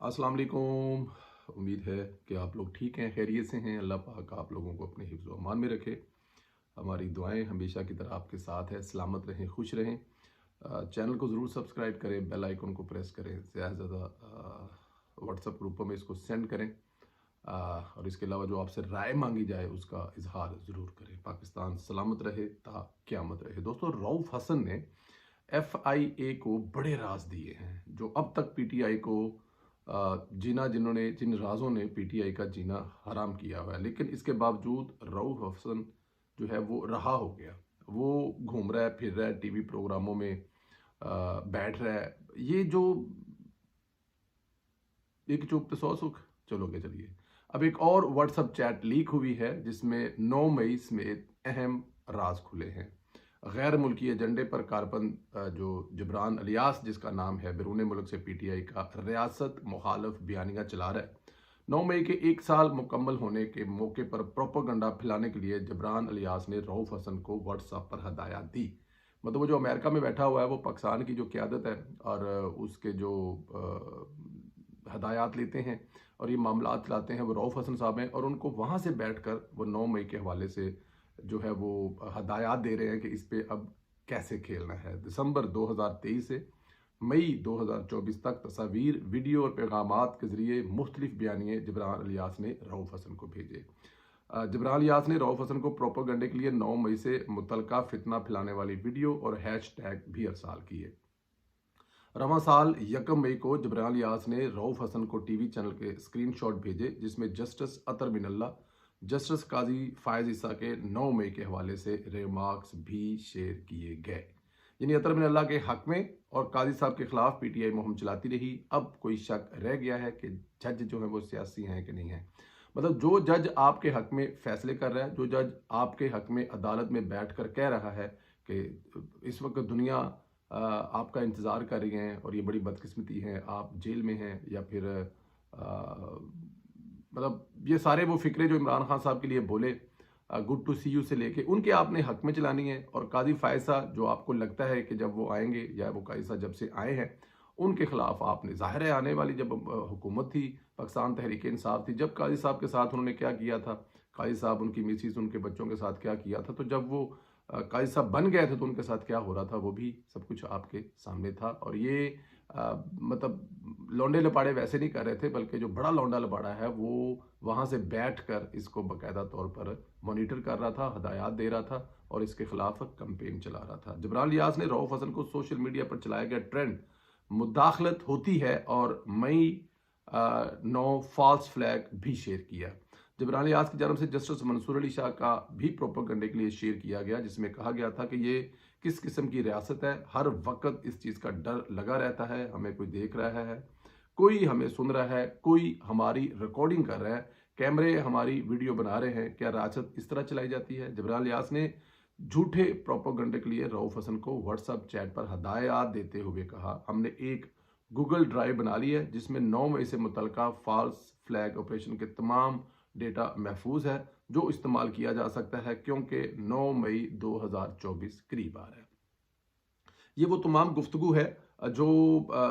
अस्सलाम वालेकुम। उम्मीद है कि आप लोग ठीक हैं, खैरियत से हैं। अल्लाह पाक आप लोगों को अपने हिफ्ज़ व अमान में रखे। हमारी दुआएं हमेशा की तरह आपके साथ है। सलामत रहें, खुश रहें। चैनल को ज़रूर सब्सक्राइब करें, बेल आइकन को प्रेस करें, ज़्यादा से ज़्यादा व्हाट्सएप ग्रुपों में इसको सेंड करें। और इसके अलावा जो आपसे राय मांगी जाए उसका इजहार ज़रूर करें। पाकिस्तान सलामत रहे ता क़यामत रहे। दोस्तों, रऊफ़ हसन ने FIA को बड़े राज दिए हैं जो अब तक PTI को जिन राजों ने PTI का जीना हराम किया हुआ है। लेकिन इसके बावजूद रऊफ हसन जो है वो रहा हो गया। वो घूम रहा है, फिर रहा है, टीवी प्रोग्रामों में बैठ रहा है। ये जो एक चुप पे 100 सुख, चलोगे चलिए। अब एक और व्हाट्सएप चैट लीक हुई है जिसमें 9 मई समेत अहम राज खुले हैं। गैर मुल्की एजेंडे पर कारबंद जो जबरान अलियास, जिसका नाम है, बैरून मुल्क से PTI का रियासत मुखालफ बयानियां चला रहा है। 9 मई के 1 साल मुकम्मल होने के मौके पर प्रोपोगंडा फैलाने के लिए जबरान अलियास ने रऊफ हसन को व्हाट्सएप पर हदायत दी। मतलब वो जो अमेरिका में बैठा हुआ है, वो पाकिस्तान की जो क़यादत है और उसके जो हदायत लेते हैं और ये मामला चलाते हैं, वो रऊफ हसन साहब हैं। और उनको वहाँ से बैठकर वो 9 मई के हवाले से जो है वो हदायत दे रहे हैं कि इस पे अब कैसे खेलना है। दिसंबर 2023 से मई 2024 तक तस्वीर, वीडियो और पैगामात के जरिए मुख्तलिफ बयानिए जबरान अलियास ने रऊफ हसन को भेजे। जबरान अलियास ने रऊफ हसन को प्रोपोगंडे के लिए 9 मई से मुतलका फितना फैलाने वाली वीडियो और हैशटैग भी अरसाल किए। रवां साल 1 मई को जबरान अलियास ने रऊफ हसन को टीवी चैनल के स्क्रीनशॉट भेजे जिसमें जस्टिस अतर मिनल्ला, जस्टिस काजी फायज ईसा के 9 मई के हवाले से रिमार्क्स भी शेयर किए गए। यानी अतर मिनल्ला के हक में और काजी साहब के खिलाफ PTI मुहिम चलाती रही। अब कोई शक रह गया है कि जज जो है वो सियासी हैं कि नहीं है। मतलब जो जज आपके हक में फैसले कर रहा है, जो जज आपके हक में अदालत में बैठकर कह रहा है कि इस वक्त दुनिया आपका इंतज़ार कर रही हैं और ये बड़ी बदकिस्मती है, आप जेल में हैं, या फिर मतलब ये सारे वो फिक्रे जो इमरान खान साहब के लिए बोले, गुड टू सी यू से लेके, उनके आपने हक में चलानी है। और काजी फायसा जो आपको लगता है कि जब वो आएंगे, या वो काजी साहब जब से आए हैं, उनके खिलाफ आपने, जाहिर है आने वाली जब हुकूमत थी, पाकिस्तान तहरीक इंसाफ थी, जब काजी साहब के साथ उन्होंने क्या किया था, काजी साहब, उनकी मिसिस, उनके बच्चों के साथ क्या किया था, तो जब वो काजी साहब बन गए थे तो उनके साथ क्या हो रहा था, वो भी सब कुछ आपके सामने था। और ये मतलब लौंडे लपाड़े वैसे नहीं कर रहे थे, बल्कि जो बड़ा लौंडा लपाड़ा है वो वहाँ से बैठकर इसको बाकायदा तौर पर मॉनिटर कर रहा था, हदायत दे रहा था और इसके खिलाफ कैंपेन चला रहा था। जबरान अलियास ने रऊफ हसन को सोशल मीडिया पर चलाया गया ट्रेंड मुदाखलत होती है और मई 9 फॉल्स फ्लैग भी शेयर किया। जबरान अलियास की जानब से जस्टिस मंसूर अली शाह का भी प्रोपेगेंडे के लिए शेयर किया गया, जिसमें कहा गया था कि ये किस किस्म की रियासत है, हर वक्त इस चीज़ का डर लगा रहता है, हमें कोई देख रहा है, कोई हमें सुन रहा है, कोई हमारी रिकॉर्डिंग कर रहा है, कैमरे हमारी वीडियो बना रहे हैं। क्या रियासत इस तरह चलाई जाती है? जबरान अलियास ने झूठे प्रोपेगेंडे के लिए रऊफ हसन को व्हाट्सएप चैट पर हदायत देते हुए कहा, हमने एक गूगल ड्राइव बना ली है जिसमें 9 मई से मुतलका फॉल्स फ्लैग ऑपरेशन के तमाम डेटा महफूज है जो इस्तेमाल किया जा सकता है, क्योंकि 9 मई 2024 करीब आ रहा है। ये वो तमाम गुफ्तगू है जो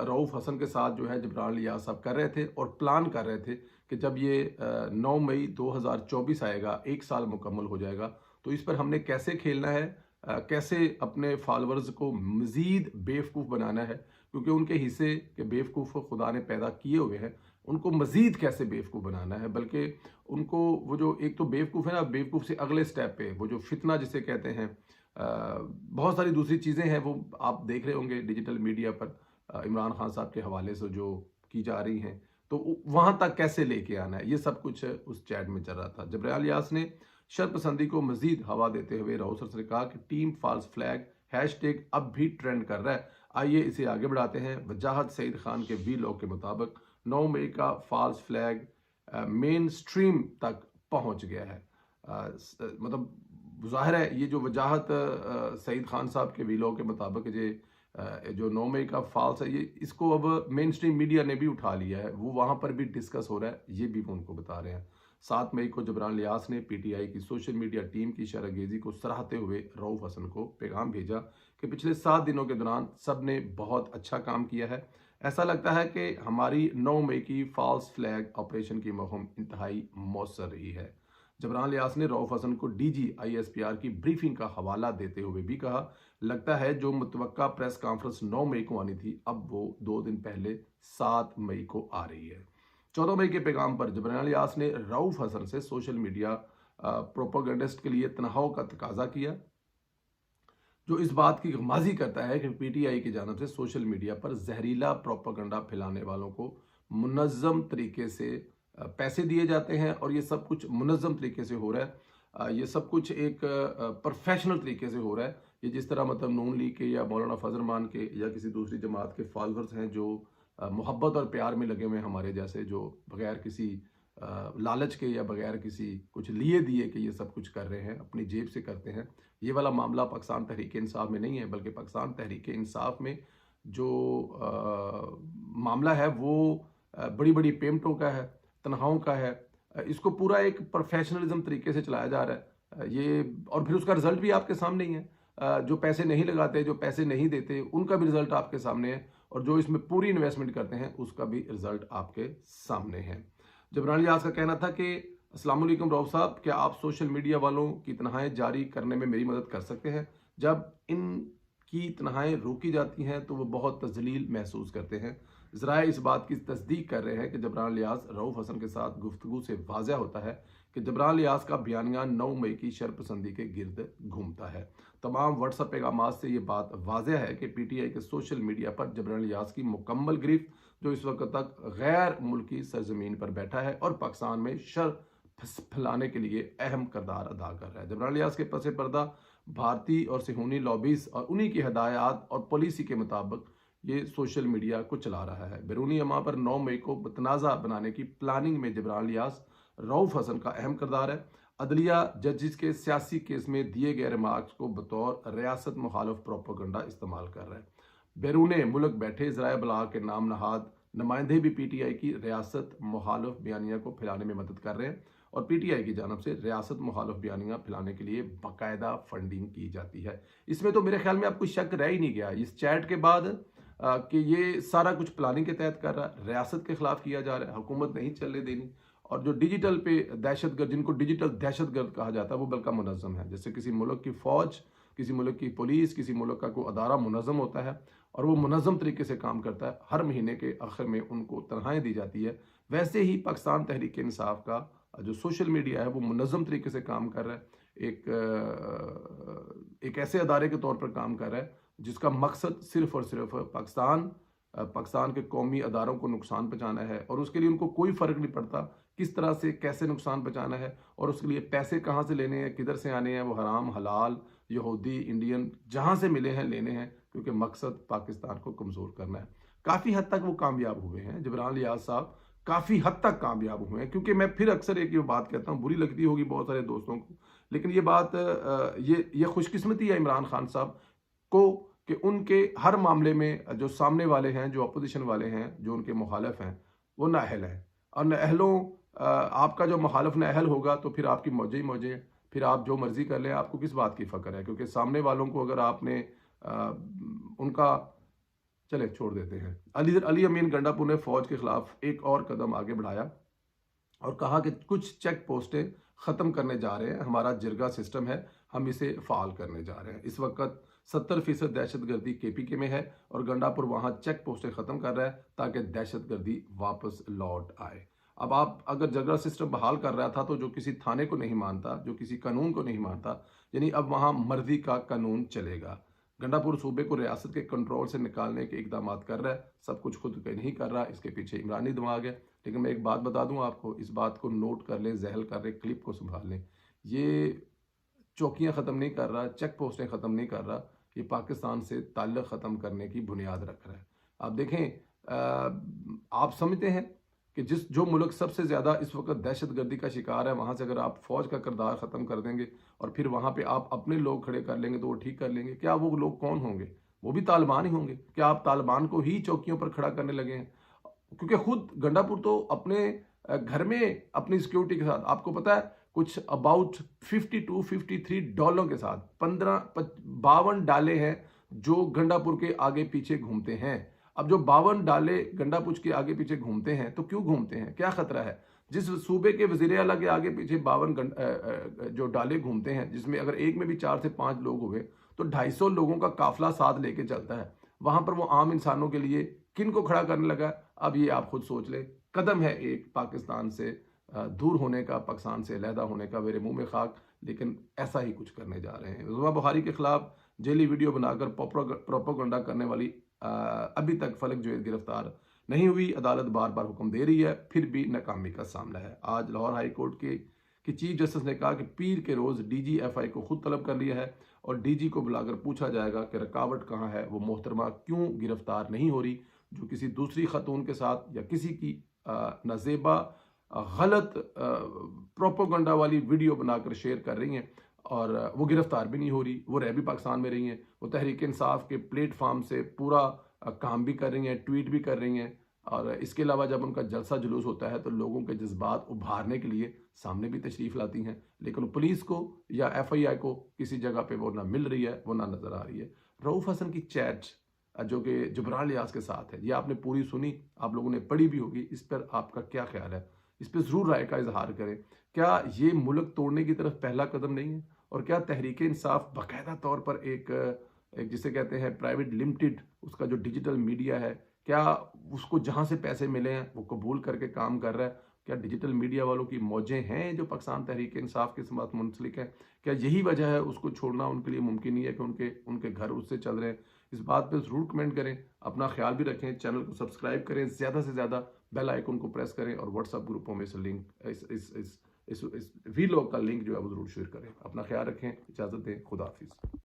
रऊफ हसन के साथ जो है जबरान अलियास साहब कर रहे थे और प्लान कर रहे थे कि जब ये 9 मई 2024 आएगा, 1 साल मुकम्मल हो जाएगा, तो इस पर हमने कैसे खेलना है, कैसे अपने फॉलोअर्स को मज़ीद बेवकूफ़ बनाना है, क्योंकि उनके हिस्से के बेवकूफ़ खुदा ने पैदा किए हुए हैं, उनको मज़ीद कैसे बेवकूफ़ बनाना है। बल्कि उनको वो जो एक तो बेवकूफ़ है ना, बेवकूफ़ से अगले स्टेप पे वो जो फितना जिसे कहते हैं, बहुत सारी दूसरी चीज़ें हैं वो आप देख रहे होंगे डिजिटल मीडिया पर इमरान खान साहब के हवाले से जो की जा रही हैं, तो वहाँ तक कैसे लेके आना है, ये सब कुछ उस चैट में चल रहा था। जबरान अलियास ने शरपसंदी को मजीद हवा देते हुए रऊफ हसन ने कहा कि टीम फॉल्स फ्लैग हैशटैग अब भी ट्रेंड कर रहा है, आइए इसे आगे बढ़ाते हैं। वजाहत सईद खान के वीलॉग के मुताबिक 9 मई का फॉल्स फ्लैग मेन स्ट्रीम तक पहुंच गया है। मतलब ज़ाहिर है ये जो वजाहत सईद खान साहब के वीलॉग के मुताबिक जो 9 मई का फॉल्स है, ये इसको अब मेन स्ट्रीम मीडिया ने भी उठा लिया है, वो वहाँ पर भी डिस्कस हो रहा है, ये भी वो उनको बता रहे हैं। 7 मई को जबरान अलियास ने PTI की सोशल मीडिया टीम की शरारगेजी को सराहते हुए रऊफ हसन को पैगाम भेजा कि पिछले 7 दिनों के दौरान सब ने बहुत अच्छा काम किया है, ऐसा लगता है कि हमारी 9 मई की फॉल्स फ्लैग ऑपरेशन की मुहिम इंतहाई मौसर रही है। जबरान लियास ने रऊफ हसन को डीजी आईएसपीआर की ब्रीफिंग का हवाला देते हुए भी कहा, लगता है जो मुतवक्का प्रेस कॉन्फ्रेंस 9 मई को आनी थी, अब वो 2 दिन पहले 7 मई को आ रही है। 14 मई के पैगाम पर जबरान लियास ने रऊफ हसन से सोशल मीडिया प्रोपेगेंडिस्ट के लिए तनहाव का तकाजा किया, जो इस बात की गमाजी करता है कि पीटीआई की जानब से सोशल मीडिया पर जहरीला प्रोपेगेंडा फैलाने वालों को मुनज़्ज़म तरीके से पैसे दिए जाते हैं और ये सब कुछ मुनज़्ज़म तरीके से हो रहा है। ये सब कुछ एक प्रोफेशनल तरीके से हो रहा है। ये जिस तरह मतलब नून लीग के या मौलाना फजल रहमान के या किसी दूसरी जमात के फॉलोअर्स हैं जो मोहब्बत और प्यार में लगे हुए हैं हमारे जैसे, जो बगैर किसी लालच के या बगैर किसी कुछ लिए दिए कि ये सब कुछ कर रहे हैं, अपनी जेब से करते हैं। ये वाला मामला पाकिस्तान तहरीक इंसाफ में नहीं है, बल्कि पाकिस्तान तहरीक इंसाफ में जो मामला है वो बड़ी बड़ी पेमेंटों का है, तनख्वाहों का है। इसको पूरा एक प्रोफेशनलिज्म तरीके से चलाया जा रहा है ये, और फिर उसका रिजल्ट भी आपके सामने ही है। जो पैसे नहीं लगाते, जो पैसे नहीं देते, उनका भी रिजल्ट आपके सामने है, और जो इसमें पूरी इन्वेस्टमेंट करते हैं उसका भी रिजल्ट आपके सामने है। जबरान लियास का कहना था कि अस्सलाम वालेकुम रऊफ साहब, क्या आप सोशल मीडिया वालों की तनहाएं जारी करने में मेरी मदद कर सकते हैं? जब इनकी तनहाएं रोकी जाती हैं तो वो बहुत तजलील महसूस करते हैं। ज़राए इस बात की तस्दीक कर रहे हैं कि जबरान लियास रऊफ हसन के साथ गुफ्तगू से वाज़ह होता है कि जबरान लियास का बयानिया 9 मई की शरपसंदी के गिर्द घूमता है। तमाम व्हाट्सएप पैगामात से ये बात वाज़ह है कि पीटीआई के सोशल मीडिया पर जबरान लियास की मुकम्मल गिरफ्त, जो इस वक्त तक गैर मुल्की सरजमीन पर बैठा है और पाकिस्तान में शर फैलाने के लिए अहम किरदार अदा कर रहा है। जबरान लियास के पसे पर्दा भारतीय और सिहूनी लॉबीज और उन्हीं की हदायत और पॉलिसी के मुताबिक ये सोशल मीडिया को चला रहा है। बैरूनी अमा पर 9 मई को मुतनाज़ा बनाने की प्लानिंग में जबरान लियास रऊफ हसन का अहम किरदार है। अदलिया जजिस के सियासी केस में दिए गए रिमार्क्स को बतौर रियासत मुखालफ प्रोपेगेंडा इस्तेमाल कर रहा है। बैरून मुल्क बैठे ज़राए बलाग के नाम नहाद नुमाइंदे भी पीटीआई की रियासत मुखालफ बयानिया को फैलाने में मदद कर रहे हैं, और पीटीआई की जानब से रियासत मुखालफ बयानिया फैलाने के लिए बाकायदा फंडिंग की जाती है। इसमें तो मेरे ख्याल में आपको शक रह ही नहीं गया इस चैट के बाद कि ये सारा कुछ प्लानिंग के तहत कर रहा है, रियासत के खिलाफ किया जा रहा है, हुकूमत नहीं चलने देनी। और जो डिजिटल पे दहशतगर्द, जिनको डिजिटल दहशतगर्द कहा जाता है, वो बल्कि मुनज़्ज़म है। जैसे किसी मुल्क की फ़ौज, किसी मुल्क की पुलिस, किसी मुल्क का कोई अदारा मुनज़्ज़म होता है और वो मुनज़्ज़म तरीके से काम करता है, हर महीने के आखिर में उनको तनख्वाहें दी जाती है। वैसे ही पाकिस्तान तहरीक इंसाफ का जो सोशल मीडिया है वो मुनज़्ज़म तरीके से काम कर रहा है, एक ऐसे अदारे के तौर पर काम कर रहा है जिसका मकसद सिर्फ और सिर्फ पाकिस्तान के कौमी अदारों को नुकसान पहुँचाना है, और उसके लिए उनको कोई फ़र्क नहीं पड़ता किस तरह से कैसे नुकसान पहुँचाना है, और उसके लिए पैसे कहाँ से लेने हैं, किधर से आने हैं, वो हराम हलाल यहूदी इंडियन जहाँ से मिले हैं लेने हैं, क्योंकि मकसद पाकिस्तान को कमज़ोर करना है। काफ़ी हद तक वो कामयाब हुए हैं, जबरान लियास साहब काफ़ी हद तक कामयाब हुए हैं। क्योंकि मैं फिर अक्सर एक ये बात कहता हूँ, बुरी लगती होगी बहुत सारे दोस्तों को, लेकिन ये बात ये खुशकिस्मती है इमरान खान साहब को कि उनके हर मामले में जो सामने वाले हैं, जो अपोजिशन वाले हैं, जो उनके मुखालिफ हैं, वो नाअहल हैं। और नाअहलों आपका जो मुखालिफ नाअहल होगा तो फिर आपकी मौजे ही मौजे है, फिर आप जो मर्जी कर लें, आपको किस बात की फ़िक्र है? क्योंकि सामने वालों को अगर आपने उनका चले छोड़ देते हैं। अली अमीन गंडापुर ने फ़ौज के खिलाफ एक और कदम आगे बढ़ाया और कहा कि कुछ चेक पोस्टें ख़त्म करने जा रहे हैं, हमारा जिरगा सिस्टम है, हम इसे फ़ाल करने जा रहे हैं। इस वक्त 70% दहशतगर्दी केपीके में है और गंडापुर वहाँ चेक पोस्टें ख़त्म कर रहा है ताकि दहशतगर्दी वापस लौट आए। अब आप अगर जिरगा सिस्टम बहाल कर रहा था तो जो किसी थाने को नहीं मानता, जो किसी कानून को नहीं मानता, यानी अब वहाँ मर्जी का कानून चलेगा। गंडापुर सूबे को रियासत के कंट्रोल से निकालने के इकदाम कर रहा है, सब कुछ खुद के नहीं कर रहा, इसके पीछे इमरानी दिमाग है। लेकिन मैं एक बात बता दूं आपको, इस बात को नोट कर लें, जहल कर लें, क्लिप को संभाल लें। ये चौकियां ख़त्म नहीं कर रहा, चेक पोस्टें ख़त्म नहीं कर रहा, ये पाकिस्तान से ताल्लुक़ ख़त्म करने की बुनियाद रख रहा है। आप देखें, आप समझते हैं कि जो मुल्क सबसे ज़्यादा इस वक्त दहशतगर्दी का शिकार है, वहाँ से अगर आप फ़ौज का किरदार ख़त्म कर देंगे और फिर वहाँ पे आप अपने लोग खड़े कर लेंगे तो वो ठीक कर लेंगे। क्या वो लोग कौन होंगे? वो भी तालिबान ही होंगे। क्या आप तालिबान को ही चौकियों पर खड़ा करने लगे हैं? क्योंकि खुद गंडापुर तो अपने घर में अपनी सिक्योरिटी के साथ, आपको पता है, कुछ अबाउट $52-53 के साथ 52 डाले हैं जो गंडापुर के आगे पीछे घूमते हैं। अब जो 52 डाले गंडापुच के आगे पीछे घूमते हैं तो क्यों घूमते हैं, क्या खतरा है? जिस सूबे के वजीर आला के आगे पीछे 52 जो डाले घूमते हैं, जिसमें अगर एक में भी 4 से 5 लोग हुए तो 250 लोगों का काफिला साथ लेके चलता है। वहां पर वो आम इंसानों के लिए किन को खड़ा करने लगा? अब ये आप खुद सोच ले। कदम है एक पाकिस्तान से दूर होने का, पाकिस्तान से अलहदा होने का, मेरे मुंह में खाक, लेकिन ऐसा ही कुछ करने जा रहे हैं। जुमा बुखारी के खिलाफ जेली वीडियो बनाकर प्रोपोगंडा करने वाली अभी तक फलक जवेद गिरफ्तार नहीं हुई। अदालत बार बार हुक्म दे रही है, फिर भी नाकामी का सामना है। आज लाहौर हाई कोर्ट के चीफ जस्टिस ने कहा कि पीर के रोज DGFI को खुद तलब कर लिया है और DG को बुलाकर पूछा जाएगा कि रुकावट कहाँ है, वो मोहतरमा क्यों गिरफ्तार नहीं हो रही, जो किसी दूसरी खतून के साथ या किसी की नाजेबा गलत प्रोपोगंडा वाली वीडियो बनाकर शेयर कर रही हैं और वो गिरफ्तार भी नहीं हो रही। वो रह भी पाकिस्तान में रही हैं, वो तहरीक इंसाफ के प्लेटफॉर्म से पूरा काम भी कर रही हैं, ट्वीट भी कर रही हैं, और इसके अलावा जब उनका जलसा जुलूस होता है तो लोगों के जज्बात उभारने के लिए सामने भी तशरीफ़ लाती हैं। लेकिन पुलिस को या FII को किसी जगह पे वो ना मिल रही है, वो ना नज़र आ रही है। रऊफ़ हसन की चैट जो कि जुबरान लियाज के साथ है, ये आपने पूरी सुनी, आप लोगों ने पढ़ी भी होगी। इस पर आपका क्या ख्याल है? इस पर ज़रूर राय का इजहार करें। क्या ये मुल्क तोड़ने की तरफ पहला कदम नहीं है? और क्या तहरीक इंसाफ बाकायदा तौर पर एक जिसे कहते हैं प्राइवेट लिमिटेड, उसका जो डिजिटल मीडिया है, क्या उसको जहां से पैसे मिले हैं वो कबूल करके काम कर रहा है? क्या डिजिटल मीडिया वालों की मौजें हैं जो पाकिस्तान तहरीक इंसाफ के साथ मुंसलिक है? क्या यही वजह है उसको छोड़ना उनके लिए मुमकिन नहीं है कि उनके घर उससे चल रहे हैं? इस बात पे ज़रूर कमेंट करें, अपना ख्याल भी रखें, चैनल को सब्सक्राइब करें, ज़्यादा से ज़्यादा बेल आइकन को प्रेस करें और व्हाट्सएप ग्रुपों में इस लिंक इस वीलॉग का लिंक जो है वो ज़रूर शेयर करें। अपना ख्याल रखें, इजाज़त दें, खुदा हाफिज़।